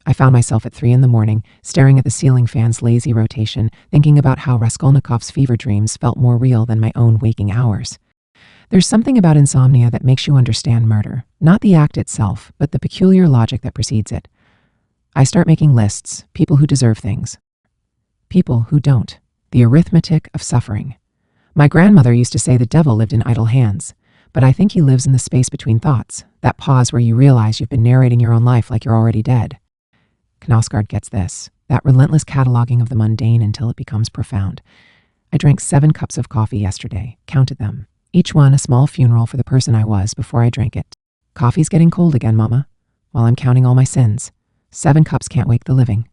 I found myself at 3 in the morning, staring at the ceiling fan's lazy rotation, thinking about how Raskolnikov's fever dreams felt more real than my own waking hours. There's something about insomnia that makes you understand murder, not the act itself, but the peculiar logic that precedes it. I start making lists, people who deserve things, people who don't, the arithmetic of suffering. My grandmother used to say the devil lived in idle hands, but I think he lives in the space between thoughts, that pause where you realize you've been narrating your own life like you're already dead. Knausgaard gets this, that relentless cataloging of the mundane until it becomes profound. I drank 7 cups of coffee yesterday, counted them, each one a small funeral for the person I was before I drank it. Coffee's getting cold again, Mama, while I'm counting all my sins. 7 cups can't wake the living.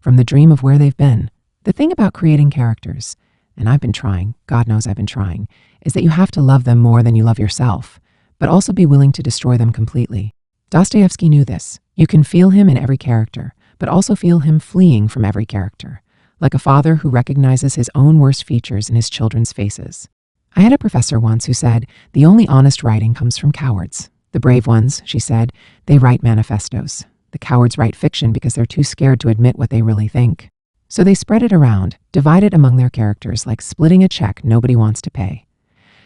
From the dream of where they've been, the thing about creating characters, and I've been trying, God knows I've been trying, is that you have to love them more than you love yourself, but also be willing to destroy them completely. Dostoevsky knew this. You can feel him in every character, but also feel him fleeing from every character, like a father who recognizes his own worst features in his children's faces. I had a professor once who said, the only honest writing comes from cowards. The brave ones, she said, they write manifestos. The cowards write fiction because they're too scared to admit what they really think. So they spread it around, divide it among their characters like splitting a check nobody wants to pay.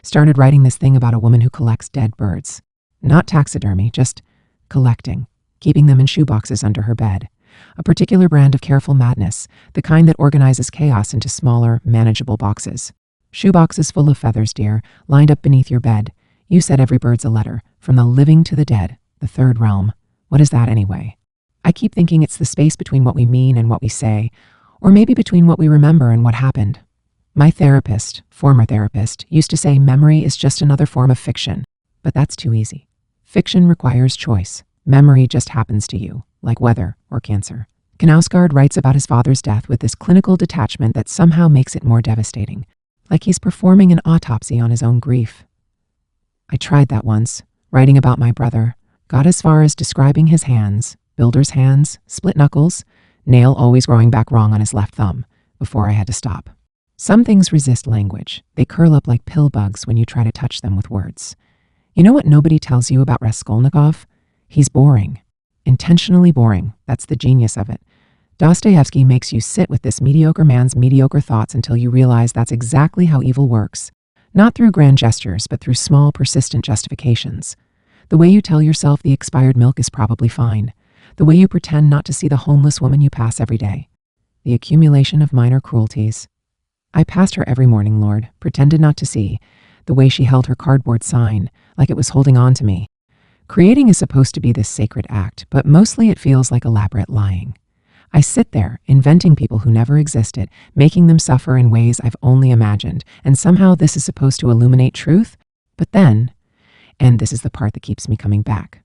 Started writing this thing about a woman who collects dead birds. Not taxidermy, just collecting, keeping them in shoeboxes under her bed. A particular brand of careful madness, the kind that organizes chaos into smaller, manageable boxes. Shoeboxes full of feathers, dear, lined up beneath your bed. You said every bird's a letter, from the living to the dead, the third realm. What is that anyway? I keep thinking it's the space between what we mean and what we say, or maybe between what we remember and what happened. My therapist, former therapist, used to say memory is just another form of fiction, but that's too easy. Fiction requires choice. Memory just happens to you, like weather or cancer. Knausgaard writes about his father's death with this clinical detachment that somehow makes it more devastating, like he's performing an autopsy on his own grief. I tried that once, writing about my brother, got as far as describing his hands, builder's hands, split knuckles, nail always growing back wrong on his left thumb, before I had to stop. Some things resist language. They curl up like pill bugs when you try to touch them with words. You know what nobody tells you about Raskolnikov? He's boring. Intentionally boring. That's the genius of it. Dostoevsky makes you sit with this mediocre man's mediocre thoughts until you realize that's exactly how evil works. Not through grand gestures, but through small, persistent justifications. The way you tell yourself the expired milk is probably fine. The way you pretend not to see the homeless woman you pass every day. The accumulation of minor cruelties. I passed her every morning, Lord, pretended not to see. The way she held her cardboard sign, like it was holding on to me. Creating is supposed to be this sacred act, but mostly it feels like elaborate lying. I sit there, inventing people who never existed, making them suffer in ways I've only imagined, and somehow this is supposed to illuminate truth. But then, and this is the part that keeps me coming back,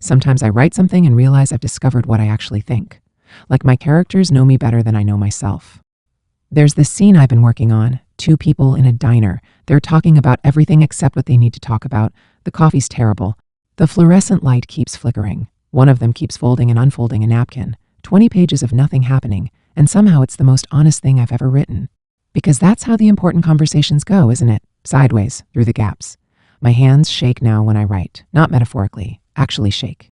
sometimes I write something and realize I've discovered what I actually think. Like my characters know me better than I know myself. There's this scene I've been working on, 2 people in a diner. They're talking about everything except what they need to talk about. The coffee's terrible. The fluorescent light keeps flickering. One of them keeps folding and unfolding a napkin. 20 pages of nothing happening, and somehow it's the most honest thing I've ever written. Because that's how the important conversations go, isn't it? Sideways, through the gaps. My hands shake now when I write, not metaphorically, actually shake.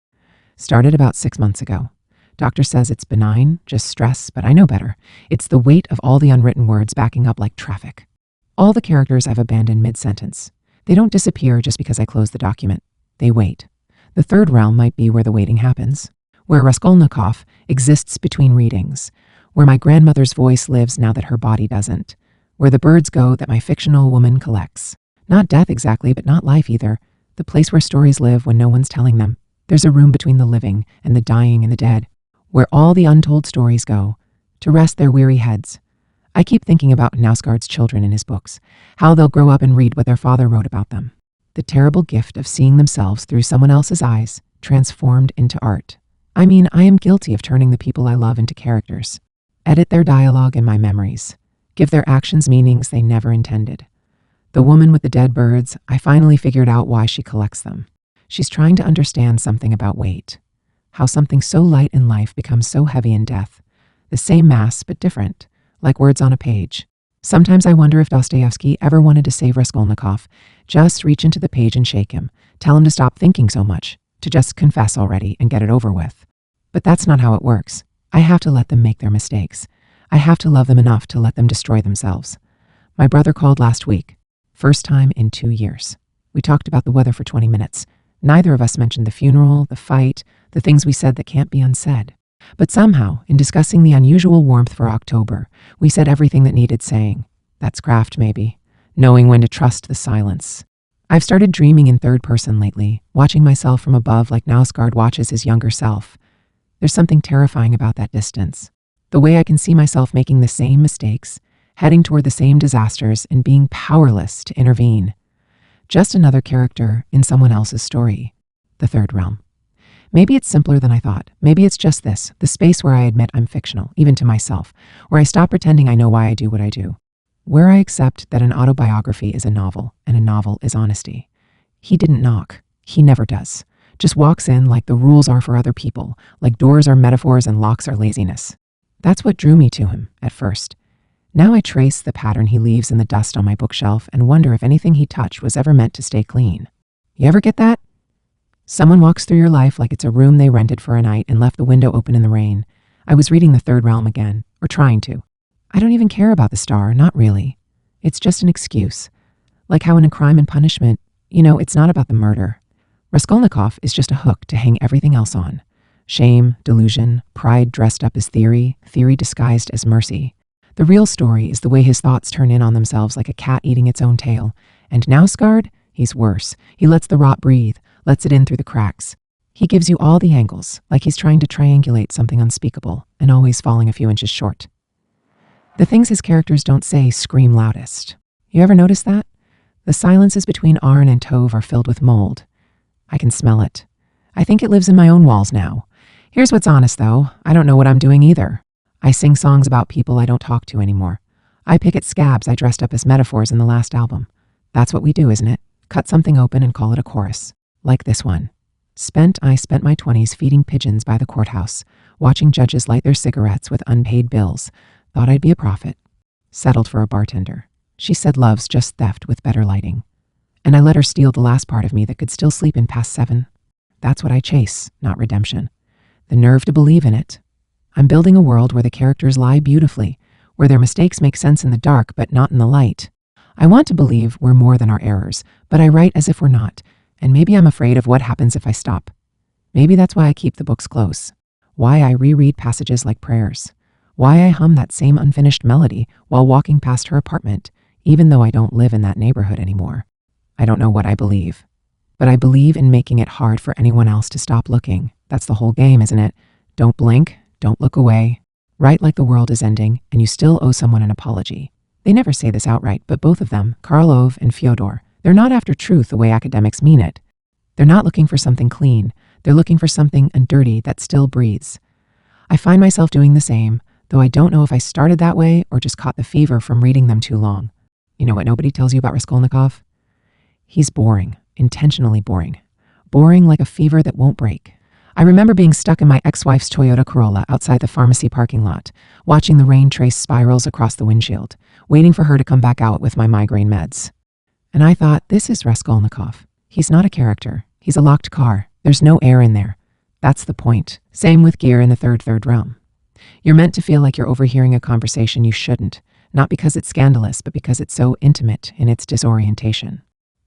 Started about 6 months ago. Doctor says it's benign, just stress, but I know better. It's the weight of all the unwritten words backing up like traffic. All the characters I've abandoned mid-sentence. They don't disappear just because I close the document. They wait. The third realm might be where the waiting happens, where Raskolnikov exists between readings, where my grandmother's voice lives now that her body doesn't, where the birds go that my fictional woman collects. Not death exactly, but not life either. The place where stories live when no one's telling them. There's a room between the living and the dying and the dead, where all the untold stories go, to rest their weary heads. I keep thinking about Knausgaard's children in his books, how they'll grow up and read what their father wrote about them. The terrible gift of seeing themselves through someone else's eyes, transformed into art. I mean, I am guilty of turning the people I love into characters. Edit their dialogue in my memories. Give their actions meanings they never intended. The woman with the dead birds, I finally figured out why she collects them. She's trying to understand something about weight. How something so light in life becomes so heavy in death. The same mass, but different, like words on a page. Sometimes I wonder if Dostoevsky ever wanted to save Raskolnikov. Just reach into the page and shake him. Tell him to stop thinking so much, to just confess already and get it over with. But that's not how it works. I have to let them make their mistakes. I have to love them enough to let them destroy themselves. My brother called last week. First time in 2 years. We talked about the weather for 20 minutes. Neither of us mentioned the funeral, the fight, the things we said that can't be unsaid. But somehow, in discussing the unusual warmth for October, we said everything that needed saying. That's craft, maybe. Knowing when to trust the silence. I've started dreaming in third person lately, watching myself from above like Knausgaard watches his younger self. There's something terrifying about that distance. The way I can see myself making the same mistakes, heading toward the same disasters, and being powerless to intervene. Just another character in someone else's story. The third realm. Maybe it's simpler than I thought. Maybe it's just this, the space where I admit I'm fictional, even to myself, where I stop pretending I know why I do what I do. Where I accept that an autobiography is a novel, and a novel is honesty. He didn't knock. He never does. Just walks in like the rules are for other people, like doors are metaphors and locks are laziness. That's what drew me to him at first. Now I trace the pattern he leaves in the dust on my bookshelf and wonder if anything he touched was ever meant to stay clean. You ever get that? Someone walks through your life like it's a room they rented for a night and left the window open in the rain. I was reading The Third Realm again, or trying to. I don't even care about the star, not really. It's just an excuse. Like how in A Crime and Punishment, it's not about the murder. Raskolnikov is just a hook to hang everything else on. Shame, delusion, pride dressed up as theory, theory disguised as mercy. The real story is the way his thoughts turn in on themselves like a cat eating its own tail. And Knausgaard, he's worse. He lets the rot breathe, lets it in through the cracks. He gives you all the angles, like he's trying to triangulate something unspeakable, and always falling a few inches short. The things his characters don't say scream loudest. You ever notice that? The silences between Arn and Tove are filled with mold. I can smell it. I think it lives in my own walls now. Here's what's honest, though. I don't know what I'm doing either. I sing songs about people I don't talk to anymore. I pick at scabs I dressed up as metaphors in the last album. That's what we do, isn't it? Cut something open and call it a chorus. Like this one. I spent my 20s feeding pigeons by the courthouse, watching judges light their cigarettes with unpaid bills. Thought I'd be a prophet. Settled for a bartender. She said love's just theft with better lighting. And I let her steal the last part of me that could still sleep in past 7. That's what I chase, not redemption. The nerve to believe in it. I'm building a world where the characters lie beautifully, where their mistakes make sense in the dark but not in the light. I want to believe we're more than our errors, but I write as if we're not, and maybe I'm afraid of what happens if I stop. Maybe that's why I keep the books close, why I reread passages like prayers, why I hum that same unfinished melody while walking past her apartment, even though I don't live in that neighborhood anymore. I don't know what I believe, but I believe in making it hard for anyone else to stop looking. That's the whole game, isn't it? Don't blink, don't look away. Write like the world is ending, and you still owe someone an apology. They never say this outright, but both of them, Karlov and Fyodor, they're not after truth the way academics mean it. They're not looking for something clean. They're looking for something dirty that still breathes. I find myself doing the same, though I don't know if I started that way or just caught the fever from reading them too long. You know what nobody tells you about Raskolnikov? He's boring, intentionally boring. Boring like a fever that won't break. I remember being stuck in my ex-wife's Toyota Corolla outside the pharmacy parking lot, watching the rain trace spirals across the windshield, waiting for her to come back out with my migraine meds. And I thought, this is Raskolnikov. He's not a character. He's a locked car. There's no air in there. That's the point. Same with Gear in the third realm. You're meant to feel like you're overhearing a conversation you shouldn't, not because it's scandalous, but because it's so intimate in its disorientation.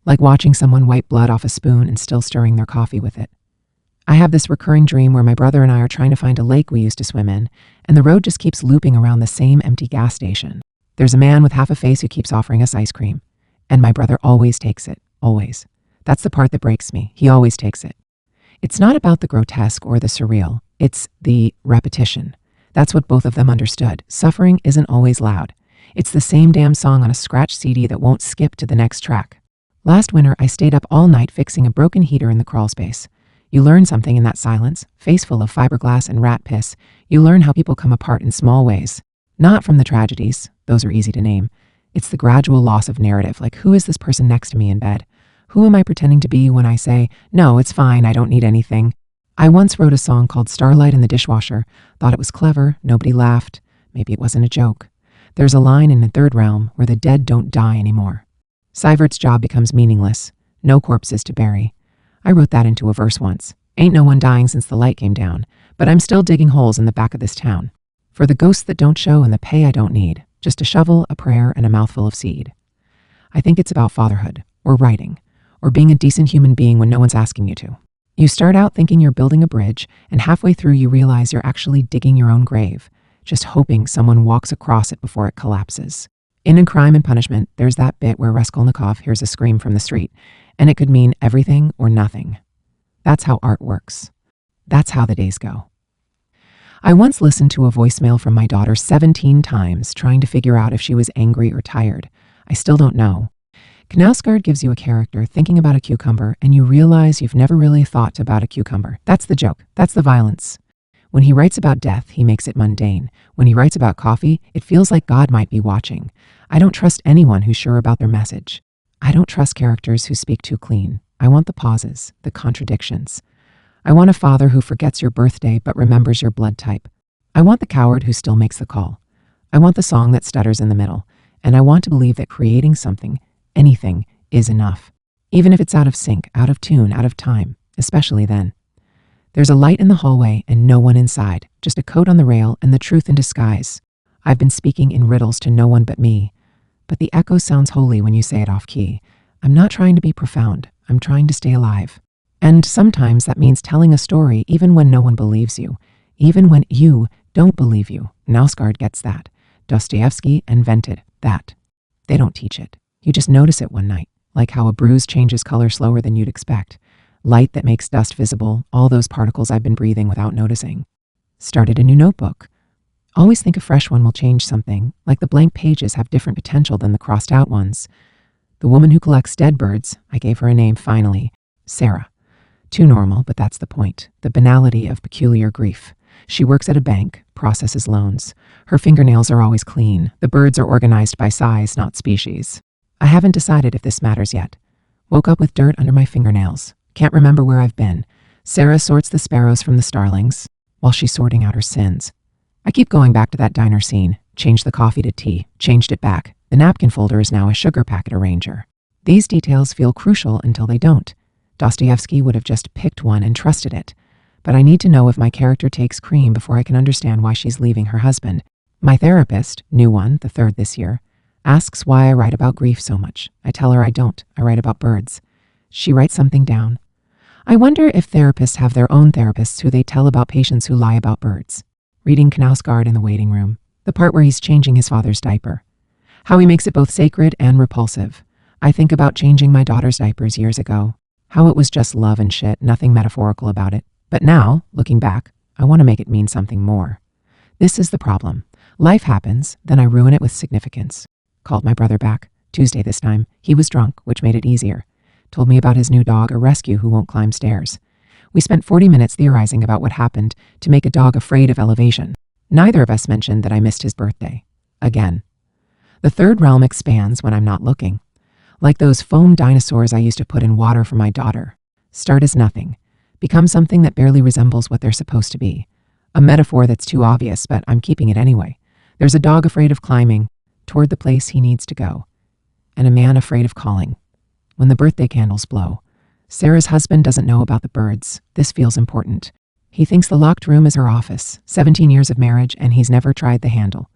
Like watching someone wipe blood off a spoon and still stirring their coffee with it. I have this recurring dream where my brother and I are trying to find a lake we used to swim in, and the road just keeps looping around the same empty gas station. There's a man with half a face who keeps offering us ice cream, and my brother always takes it, always. That's the part that breaks me. He always takes it. It's not about the grotesque or the surreal. It's the repetition. That's what both of them understood. Suffering isn't always loud. It's the same damn song on a scratch CD that won't skip to the next track. Last winter, I stayed up all night fixing a broken heater in the crawl space. You learn something in that silence, face full of fiberglass and rat piss. You learn how people come apart in small ways. Not from the tragedies, those are easy to name. It's the gradual loss of narrative, like who is this person next to me in bed? Who am I pretending to be when I say, no, it's fine, I don't need anything? I once wrote a song called Starlight in the Dishwasher, thought it was clever, nobody laughed, maybe it wasn't a joke. There's a line in the third realm where the dead don't die anymore. Seivert's job becomes meaningless, no corpses to bury. I wrote that into a verse once. Ain't no one dying since the light came down, But I'm still digging holes in the back of this town. For the ghosts that don't show and the pay I don't need. Just a shovel, a prayer, and a mouthful of seed. I think it's about fatherhood, or writing, or being a decent human being when no one's asking you to. You start out thinking you're building a bridge, and halfway through you realize you're actually digging your own grave, just hoping someone walks across it before it collapses. In Crime and Punishment, there's that bit where Raskolnikov hears a scream from the street, and it could mean everything or nothing. That's how art works. That's how the days go. I once listened to a voicemail from my daughter 17 times, trying to figure out if she was angry or tired. I still don't know. Knausgaard gives you a character thinking about a cucumber, and you realize you've never really thought about a cucumber. That's the joke. That's the violence. When he writes about death, he makes it mundane. When he writes about coffee, it feels like God might be watching. I don't trust anyone who's sure about their message. I don't trust characters who speak too clean. I want the pauses, the contradictions. I want a father who forgets your birthday but remembers your blood type. I want the coward who still makes the call. I want the song that stutters in the middle. And I want to believe that creating something, anything, is enough. Even if it's out of sync, out of tune, out of time, especially then. There's a light in the hallway and no one inside, just a coat on the rail and the truth in disguise. I've been speaking in riddles to no one but me. But the echo sounds holy when you say it off key. I'm not trying to be profound. I'm trying to stay alive. And sometimes that means telling a story even when no one believes you, even when you don't believe you. Knausgaard gets that. Dostoevsky invented that. They don't teach it. You just notice it one night, like how a bruise changes color slower than you'd expect. Light that makes dust visible, all those particles I've been breathing without noticing. Started a new notebook. Always think a fresh one will change something, like the blank pages have different potential than the crossed out ones. The woman who collects dead birds, I gave her a name finally, Sarah. Too normal, but that's the point. The banality of peculiar grief. She works at a bank, processes loans. Her fingernails are always clean. The birds are organized by size, not species. I haven't decided if this matters yet. Woke up with dirt under my fingernails. Can't remember where I've been. Sarah sorts the sparrows from the starlings while she's sorting out her sins. I keep going back to that diner scene. Changed the coffee to tea. Changed it back. The napkin folder is now a sugar packet arranger. These details feel crucial until they don't. Dostoevsky would have just picked one and trusted it. But I need to know if my character takes cream before I can understand why she's leaving her husband. My therapist, new one, the third this year, asks why I write about grief so much. I tell her I don't. I write about birds. She writes something down. I wonder if therapists have their own therapists who they tell about patients who lie about birds. Reading Knausgaard in the waiting room, the part where he's changing his father's diaper. How he makes it both sacred and repulsive. I think about changing my daughter's diapers years ago. How it was just love and shit, nothing metaphorical about it. But now, looking back, I want to make it mean something more. This is the problem. Life happens, then I ruin it with significance. Called my brother back. Tuesday this time. He was drunk, which made it easier. Told me about his new dog, a rescue who won't climb stairs. We spent 40 minutes theorizing about what happened to make a dog afraid of elevation. Neither of us mentioned that I missed his birthday. Again. The third realm expands when I'm not looking. Like those foam dinosaurs I used to put in water for my daughter. Start as nothing. Become something that barely resembles what they're supposed to be. A metaphor that's too obvious, but I'm keeping it anyway. There's a dog afraid of climbing toward the place he needs to go. And a man afraid of calling. When the birthday candles blow. Sarah's husband doesn't know about the birds. This feels important. He thinks the locked room is her office. 17 years of marriage, and he's never tried the handle.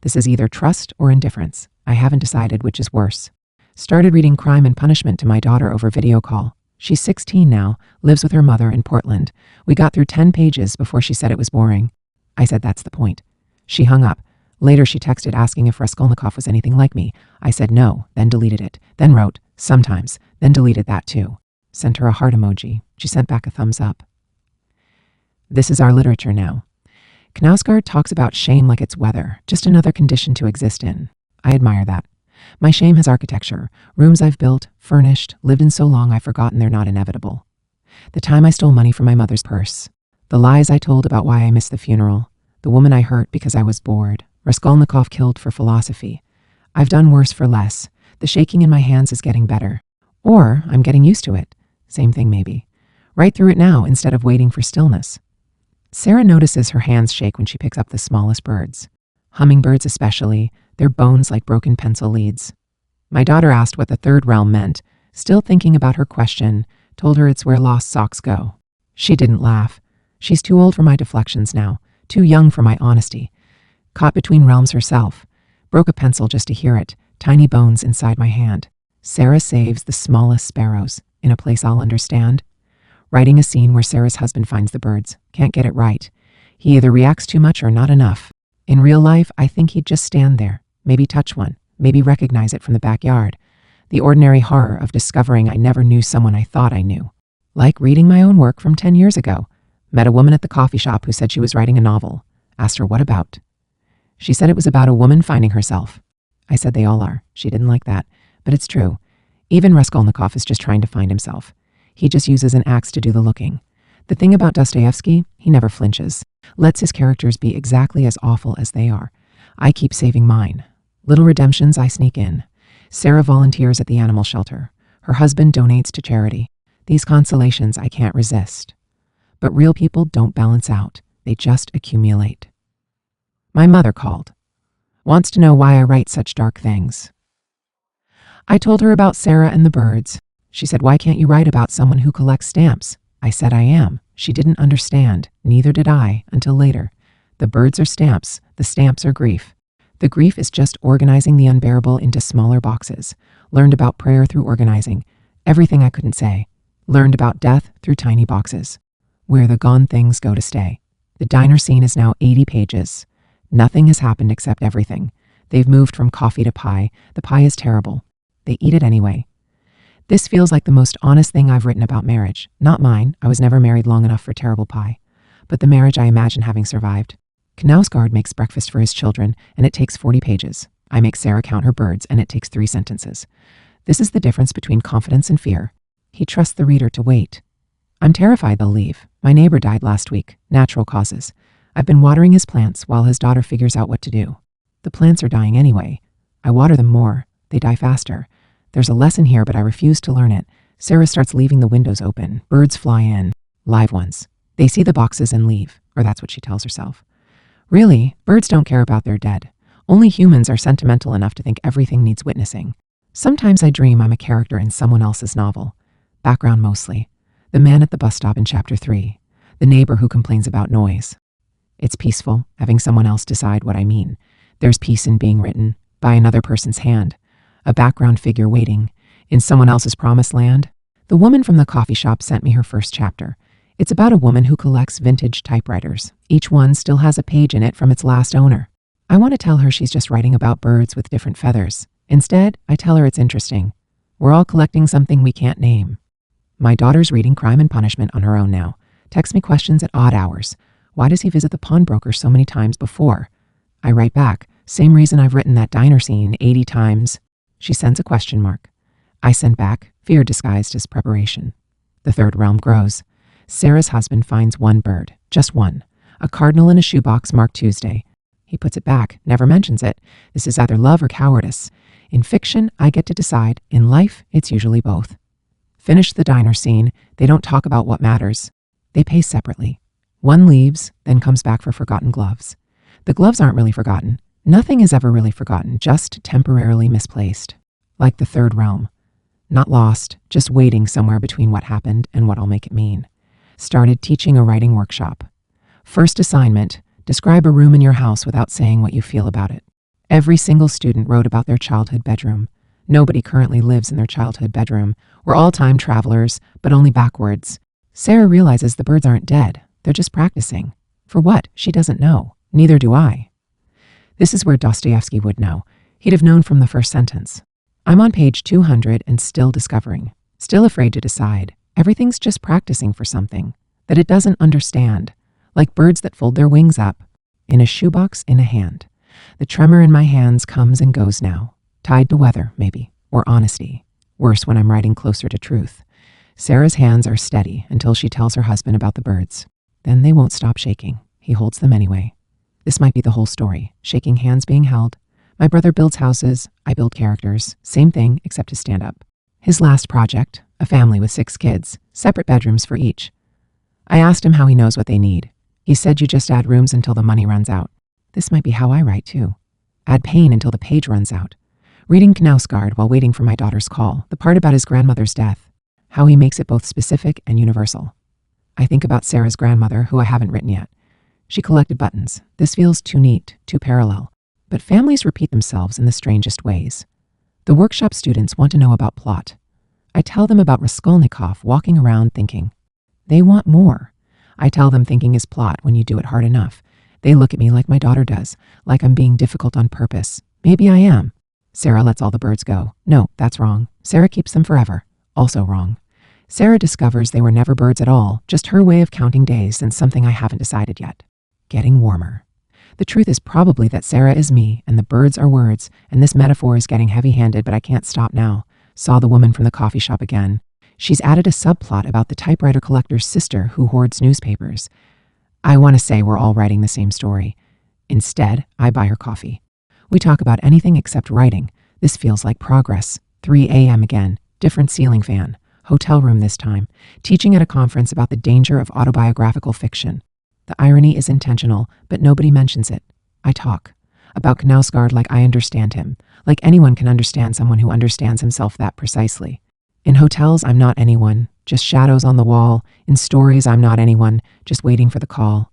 This is either trust or indifference. I haven't decided which is worse. Started reading Crime and Punishment to my daughter over video call. She's 16 now, lives with her mother in Portland. We got through 10 pages before she said it was boring. I said that's the point. She hung up. Later she texted asking if Raskolnikov was anything like me. I said no, then deleted it. Then wrote, sometimes, then deleted that too. Sent her a heart emoji. She sent back a thumbs up. This is our literature now. Knausgaard talks about shame like it's weather, just another condition to exist in. I admire that. My shame has architecture, rooms I've built, furnished, lived in so long I've forgotten they're not inevitable. The time I stole money from my mother's purse. The lies I told about why I missed the funeral. The woman I hurt because I was bored. Raskolnikov killed for philosophy. I've done worse for less. The shaking in my hands is getting better. Or I'm getting used to it. Same thing maybe. Right through it now instead of waiting for stillness. Sarah notices her hands shake when she picks up the smallest birds. Hummingbirds especially, their bones like broken pencil leads. My daughter asked what the third realm meant. Still thinking about her question, told her it's where lost socks go. She didn't laugh. She's too old for my deflections now, too young for my honesty. Caught between realms herself. Broke a pencil just to hear it, tiny bones inside my hand. Sarah saves the smallest sparrows, in a place I'll understand. Writing a scene where Sarah's husband finds the birds. Can't get it right. He either reacts too much or not enough. In real life, I think he'd just stand there, maybe touch one, maybe recognize it from the backyard. The ordinary horror of discovering I never knew someone I thought I knew. Like reading my own work from 10 years ago. Met a woman at the coffee shop who said she was writing a novel. Asked her what about. She said it was about a woman finding herself. I said they all are. She didn't like that. But it's true. Even Raskolnikov is just trying to find himself. He just uses an axe to do the looking. The thing about Dostoevsky, he never flinches. Lets his characters be exactly as awful as they are. I keep saving mine. Little redemptions I sneak in. Sarah volunteers at the animal shelter. Her husband donates to charity. These consolations I can't resist. But real people don't balance out. They just accumulate. My mother called. Wants to know why I write such dark things. I told her about Sarah and the birds. She said, why can't you write about someone who collects stamps? I said I am. She didn't understand. Neither did I, until later. The birds are stamps. The stamps are grief. The grief is just organizing the unbearable into smaller boxes. Learned about prayer through organizing. Everything I couldn't say. Learned about death through tiny boxes. Where the gone things go to stay. The diner scene is now 80 pages. Nothing has happened except everything. They've moved from coffee to pie. The pie is terrible. They eat it anyway. This feels like the most honest thing I've written about marriage. Not mine. I was never married long enough for terrible pie. But the marriage I imagine having survived. Knausgaard makes breakfast for his children, and it takes 40 pages. I make Sarah count her birds, and it takes 3 sentences. This is the difference between confidence and fear. He trusts the reader to wait. I'm terrified they'll leave. My neighbor died last week. Natural causes. I've been watering his plants while his daughter figures out what to do. The plants are dying anyway. I water them more. They die faster. There's a lesson here, but I refuse to learn it. Sarah starts leaving the windows open. Birds fly in. Live ones. They see the boxes and leave, or that's what she tells herself. Really, birds don't care about their dead. Only humans are sentimental enough to think everything needs witnessing. Sometimes I dream I'm a character in someone else's novel. Background mostly. The man at the bus stop in chapter 3. The neighbor who complains about noise. It's peaceful, having someone else decide what I mean. There's peace in being written, by another person's hand. A background figure waiting, in someone else's promised land. The woman from the coffee shop sent me her first chapter. It's about a woman who collects vintage typewriters. Each one still has a page in it from its last owner. I want to tell her she's just writing about birds with different feathers. Instead, I tell her it's interesting. We're all collecting something we can't name. My daughter's reading Crime and Punishment on her own now. Texts me questions at odd hours. Why does he visit the pawnbroker so many times before? I write back, same reason I've written that diner scene 80 times. She sends a question mark. I send back, fear disguised as preparation. The third realm grows. Sarah's husband finds one bird, just one, a cardinal in a shoebox marked Tuesday. He puts it back, never mentions it. This is either love or cowardice. In fiction, I get to decide. In life, it's usually both. Finish the diner scene. They don't talk about what matters. They pay separately. One leaves, then comes back for forgotten gloves. The gloves aren't really forgotten. Nothing is ever really forgotten, just temporarily misplaced. Like the third realm. Not lost, just waiting somewhere between what happened and what I'll make it mean. Started teaching a writing workshop. First assignment, describe a room in your house without saying what you feel about it. Every single student wrote about their childhood bedroom. Nobody currently lives in their childhood bedroom. We're all time travelers, but only backwards. Sarah realizes the birds aren't dead. They're just practicing. For what? She doesn't know. Neither do I. This is where Dostoevsky would know. He'd have known from the first sentence. I'm on page 200 and still discovering. Still afraid to decide. Everything's just practicing for something that it doesn't understand. Like birds that fold their wings up. In a shoebox in a hand. The tremor in my hands comes and goes now. Tied to weather, maybe. Or honesty. Worse when I'm writing closer to truth. Sarah's hands are steady until she tells her husband about the birds. Then they won't stop shaking. He holds them anyway. This might be the whole story. Shaking hands being held. My brother builds houses. I build characters. Same thing, except to stand up. His last project, a family with 6 kids. Separate bedrooms for each. I asked him how he knows what they need. He said you just add rooms until the money runs out. This might be how I write too. Add pain until the page runs out. Reading Knausgaard while waiting for my daughter's call. The part about his grandmother's death. How he makes it both specific and universal. I think about Sarah's grandmother, who I haven't written yet. She collected buttons. This feels too neat, too parallel. But families repeat themselves in the strangest ways. The workshop students want to know about plot. I tell them about Raskolnikov walking around thinking. They want more. I tell them thinking is plot when you do it hard enough. They look at me like my daughter does, like I'm being difficult on purpose. Maybe I am. Sarah lets all the birds go. No, that's wrong. Sarah keeps them forever. Also wrong. Sarah discovers they were never birds at all, just her way of counting days and something I haven't decided yet. Getting warmer. The truth is probably that Sarah is me and the birds are words, and this metaphor is getting heavy-handed, but I can't stop now. Saw the woman from the coffee shop again. She's added a subplot about the typewriter collector's sister who hoards newspapers. I want to say we're all writing the same story. Instead, I buy her coffee. We talk about anything except writing. This feels like progress. 3 a.m. again. Different ceiling fan. Hotel room this time. Teaching at a conference about the danger of autobiographical fiction. The irony is intentional, but nobody mentions it. I talk about Knausgaard like I understand him, like anyone can understand someone who understands himself that precisely. In hotels, I'm not anyone, just shadows on the wall. In stories, I'm not anyone, just waiting for the call.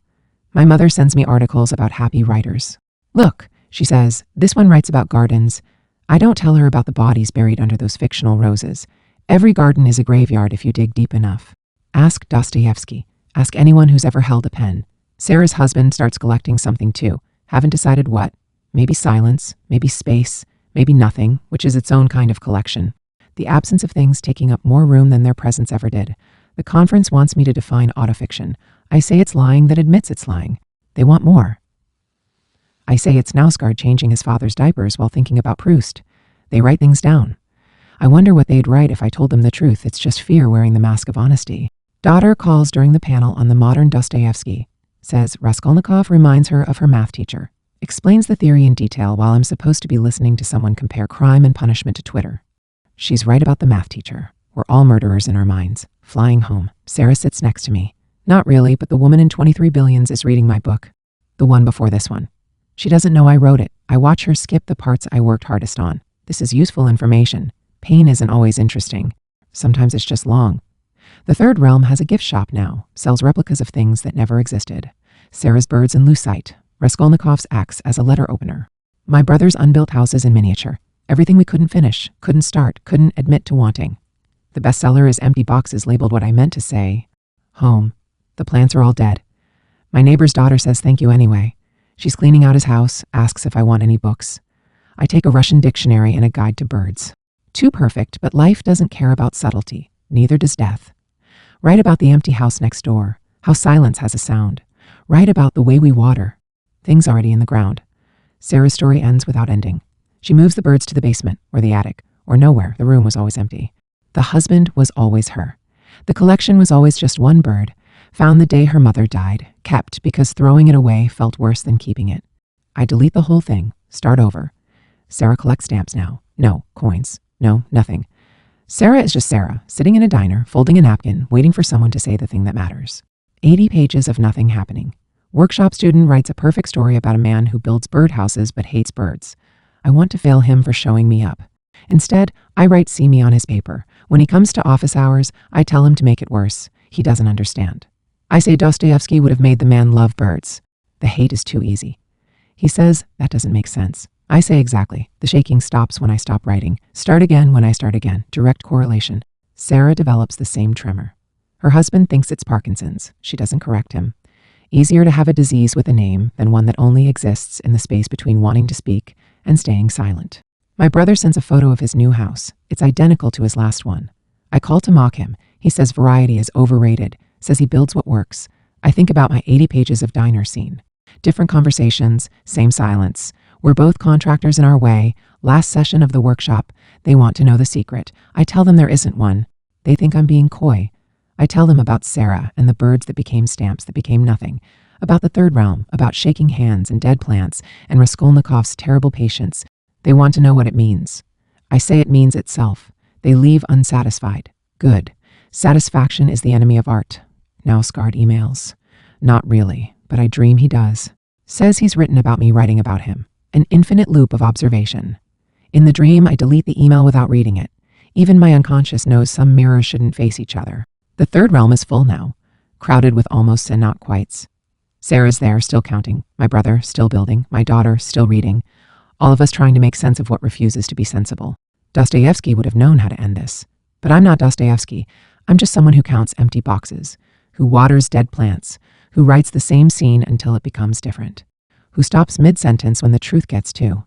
My mother sends me articles about happy writers. Look, she says, this one writes about gardens. I don't tell her about the bodies buried under those fictional roses. Every garden is a graveyard if you dig deep enough. Ask Dostoevsky. Ask anyone who's ever held a pen. Sarah's husband starts collecting something too. Haven't decided what. Maybe silence, maybe space, maybe nothing, which is its own kind of collection. The absence of things taking up more room than their presence ever did. The conference wants me to define autofiction. I say it's lying that admits it's lying. They want more. I say it's Knausgaard changing his father's diapers while thinking about Proust. They write things down. I wonder what they'd write if I told them the truth. It's just fear wearing the mask of honesty. Daughter calls during the panel on the modern Dostoevsky. Says Raskolnikov reminds her of her math teacher. Explains the theory in detail while I'm supposed to be listening to someone compare crime and punishment to Twitter. She's right about the math teacher. We're all murderers in our minds. Flying home. Sarah sits next to me. Not really, but the woman in 23 Billions is reading my book. The one before this one. She doesn't know I wrote it. I watch her skip the parts I worked hardest on. This is useful information. Pain isn't always interesting. Sometimes it's just long. The Third Realm has a gift shop now. Sells replicas of things that never existed. Sarah's birds in lucite. Raskolnikov's acts as a letter opener. My brother's unbuilt houses in miniature. Everything we couldn't finish, couldn't start, couldn't admit to wanting. The bestseller is empty boxes labeled what I meant to say. Home. The plants are all dead. My neighbor's daughter says thank you anyway. She's cleaning out his house, asks if I want any books. I take a Russian dictionary and a guide to birds. Too perfect, but life doesn't care about subtlety. Neither does death. Write about the empty house next door, how silence has a sound. Write about the way we water. Things already in the ground. Sarah's story ends without ending. She moves the birds to the basement or the attic or nowhere. The room was always empty. The husband was always her. The collection was always just one bird, found the day her mother died, kept because throwing it away felt worse than keeping it. I delete the whole thing, start over. Sarah collects stamps now. No, coins. No, nothing. Sarah is just Sarah, sitting in a diner, folding a napkin, waiting for someone to say the thing that matters. 80 pages of nothing happening. Workshop student writes a perfect story about a man who builds birdhouses but hates birds. I want to fail him for showing me up. Instead, I write see me on his paper. When he comes to office hours, I tell him to make it worse. He doesn't understand. I say Dostoevsky would have made the man love birds. The hate is too easy. He says, that doesn't make sense. I say exactly. The shaking stops when I stop writing. Start again when I start again. Direct correlation. Sarah develops the same tremor. Her husband thinks it's Parkinson's. She doesn't correct him. Easier to have a disease with a name than one that only exists in the space between wanting to speak and staying silent. My brother sends a photo of his new house. It's identical to his last one. I call to mock him. He says variety is overrated, says he builds what works. I think about my 80 pages of diner scene. Different conversations, same silence. We're both contractors in our way. Last session of the workshop. They want to know the secret. I tell them there isn't one. They think I'm being coy. I tell them about Sarah and the birds that became stamps that became nothing. About the Third Realm, about shaking hands and dead plants, and Raskolnikov's terrible patience. They want to know what it means. I say it means itself. They leave unsatisfied. Good. Satisfaction is the enemy of art. Knausgaard emails. Not really, but I dream he does. Says he's written about me writing about him. An infinite loop of observation. In the dream, I delete the email without reading it. Even my unconscious knows some mirrors shouldn't face each other. The Third Realm is full now. crowded with almosts and not quites. Sarah's there, still counting. My brother, still building. My daughter, still reading. All of us trying to make sense of what refuses to be sensible. Dostoevsky would have known how to end this. But I'm not Dostoevsky. I'm just someone who counts empty boxes, who waters dead plants, who writes the same scene until it becomes different, who stops mid-sentence when the truth gets to.